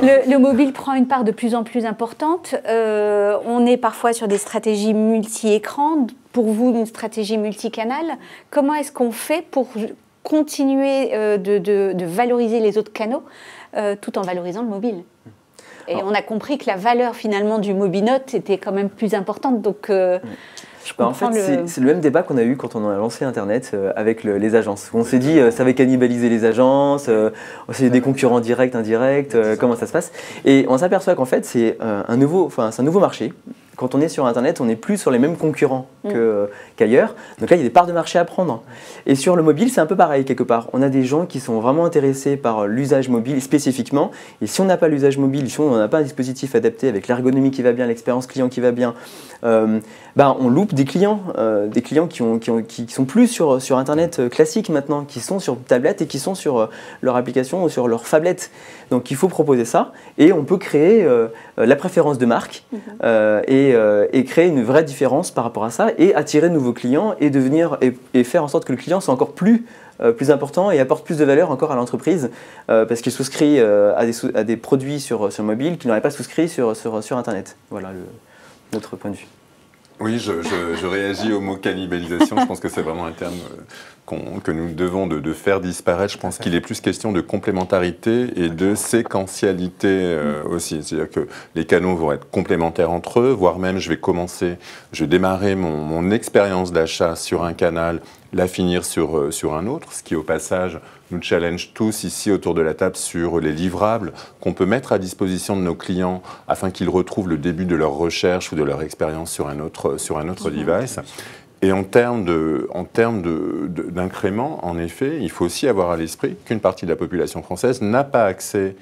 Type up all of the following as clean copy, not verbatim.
Le mobile prend une part de plus en plus importante. On est parfois sur des stratégies multi-écrans. Pour vous, une stratégie multicanal. Comment est-ce qu'on fait pour continuer de valoriser les autres canaux tout en valorisant le mobile? Et on a compris que la valeur finalement du Mobinote était quand même plus importante. Donc, en fait, c'est le même débat qu'on a eu quand on a lancé Internet avec les agences. On s'est dit ça va cannibaliser les agences, c'est des concurrents directs, indirects, comment ça se passe. Et on s'aperçoit qu'en fait c'est un nouveau marché. Quand on est sur Internet, on n'est plus sur les mêmes concurrents qu'ailleurs. Donc là, il y a des parts de marché à prendre. Et sur le mobile, c'est un peu pareil quelque part. On a des gens qui sont vraiment intéressés par l'usage mobile spécifiquement. Et si on n'a pas l'usage mobile, si on n'a pas un dispositif adapté avec l'ergonomie qui va bien, l'expérience client qui va bien, on loupe des clients qui sont plus sur Internet classique maintenant, qui sont sur tablette et qui sont sur leur application ou sur leur phablette. Donc il faut proposer ça et on peut créer la préférence de marque et créer une vraie différence par rapport à ça et attirer de nouveaux clients et faire en sorte que le client soit encore plus important et apporte plus de valeur encore à l'entreprise parce qu'il souscrit à des produits sur mobile qu'il n'aurait pas souscrit sur Internet. Voilà notre point de vue. Oui, je réagis au mot cannibalisation. Je pense que c'est vraiment un terme que nous devons de faire disparaître. Je pense qu'il est plus question de complémentarité et de séquentialité aussi. C'est-à-dire que les canaux vont être complémentaires entre eux, voire même je vais démarrer mon expérience d'achat sur un canal, la finir sur un autre, ce qui au passage nous challenge tous ici autour de la table sur les livrables qu'on peut mettre à disposition de nos clients afin qu'ils retrouvent le début de leur recherche ou de leur expérience sur un autre device. Et en termes d'incrément, en effet, il faut aussi avoir à l'esprit qu'une partie de la population française n'a pas accès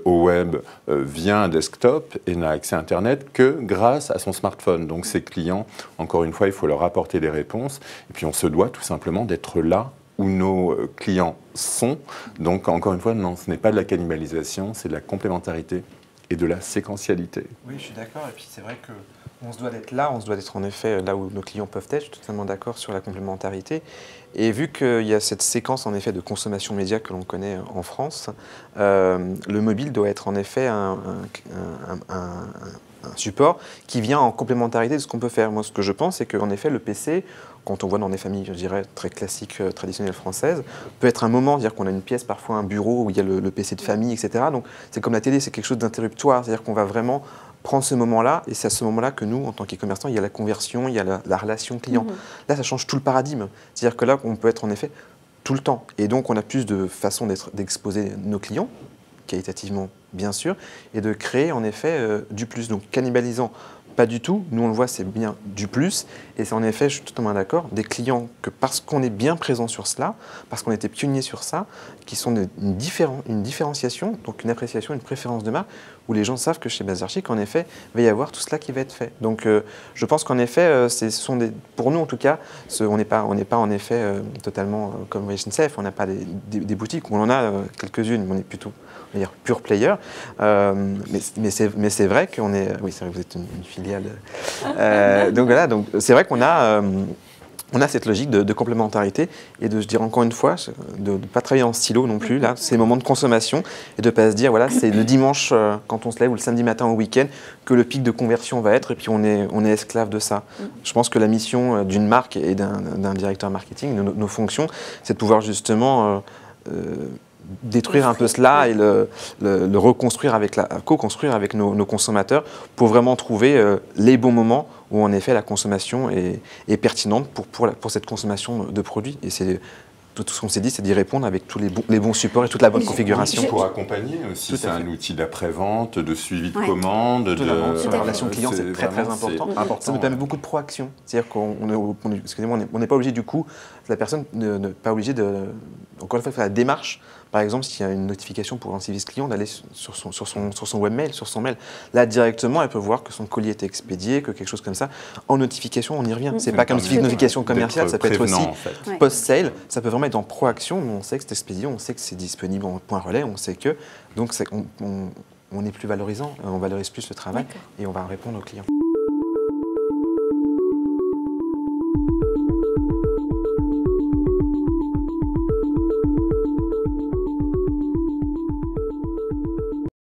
au web via un desktop et n'a accès à Internet que grâce à son smartphone. Donc ces clients, encore une fois, il faut leur apporter des réponses. Et puis on se doit tout simplement d'être là où nos clients sont. Donc encore une fois, non, ce n'est pas de la cannibalisation, c'est de la complémentarité et de la séquentialité. Oui, je suis d'accord. Et puis c'est vrai que on se doit d'être là, on se doit d'être en effet là où nos clients peuvent être. Je suis totalement d'accord sur la complémentarité. Et vu qu'il y a cette séquence en effet de consommation média que l'on connaît en France, le mobile doit être en effet un support qui vient en complémentarité de ce qu'on peut faire. Moi, ce que je pense, c'est qu'en effet, le PC, quand on voit dans des familles, je dirais, très classiques, traditionnelles françaises, peut être un moment, c'est-à-dire qu'on a une pièce, parfois un bureau où il y a le PC de famille, etc. Donc, c'est comme la télé, c'est quelque chose d'interruptoire, c'est-à-dire qu'on va vraiment prendre ce moment-là, et c'est à ce moment-là que nous, en tant qu'e-commerçants, il y a la conversion, il y a la relation client. Là, ça change tout le paradigme. C'est-à-dire que là, on peut être en effet tout le temps. Et donc, on a plus de façons d'exposer nos clients, qualitativement, bien sûr, et de créer, en effet, du plus. Donc, cannibalisant, pas du tout. Nous, on le voit, c'est bien du plus. Et c'est en effet, je suis totalement d'accord, des clients que parce qu'on est bien présent sur cela, parce qu'on était pionniers sur ça, qui sont une différenciation, donc une appréciation, une préférence de marque, où les gens savent que chez Bazar Chic, en effet, il va y avoir tout cela qui va être fait. Donc, je pense qu'en effet, pour nous, en tout cas, on n'est pas en effet totalement comme SNCF, on n'a pas des boutiques, où on en a quelques-unes, mais on est plutôt, on va dire, pure player. Mais c'est vrai qu'on est... Oui, c'est vrai que vous êtes une filiale. Donc voilà, c'est vrai qu'on a... on a cette logique de complémentarité et de, je dirais encore une fois, de ne pas travailler en silo non plus, là, ces moments de consommation et de ne pas se dire, voilà, c'est le dimanche quand on se lève ou le samedi matin au week-end que le pic de conversion va être et puis on est esclave de ça. Je pense que la mission d'une marque et d'un directeur marketing, nos fonctions, c'est de pouvoir justement détruire un peu cela et le reconstruire co-construire avec nos consommateurs pour vraiment trouver les bons moments où en effet la consommation est pertinente pour cette consommation de produits. Et c'est tout ce qu'on s'est dit, c'est d'y répondre avec tous les bons supports et toute la bonne configuration. Pour accompagner aussi, c'est un outil d'après-vente, de suivi de commande. La relation client, c'est très important. Ça nous permet beaucoup de proaction. C'est-à-dire qu'on n'est pas obligé du coup, la personne n'est pas obligée de, encore une fois, faire la démarche. Par exemple, s'il y a une notification pour un service client, d'aller sur son webmail, sur son mail. Là, directement, elle peut voir que son colis est expédié, que quelque chose comme ça. En notification, on y revient. C'est pas comme une notification commerciale, ça peut être aussi post-sale. Ça peut vraiment être en proaction, où on sait que c'est expédié, on sait que c'est disponible en point relais, on sait que. Donc, on est plus valorisant, on valorise plus le travail et on va répondre aux clients.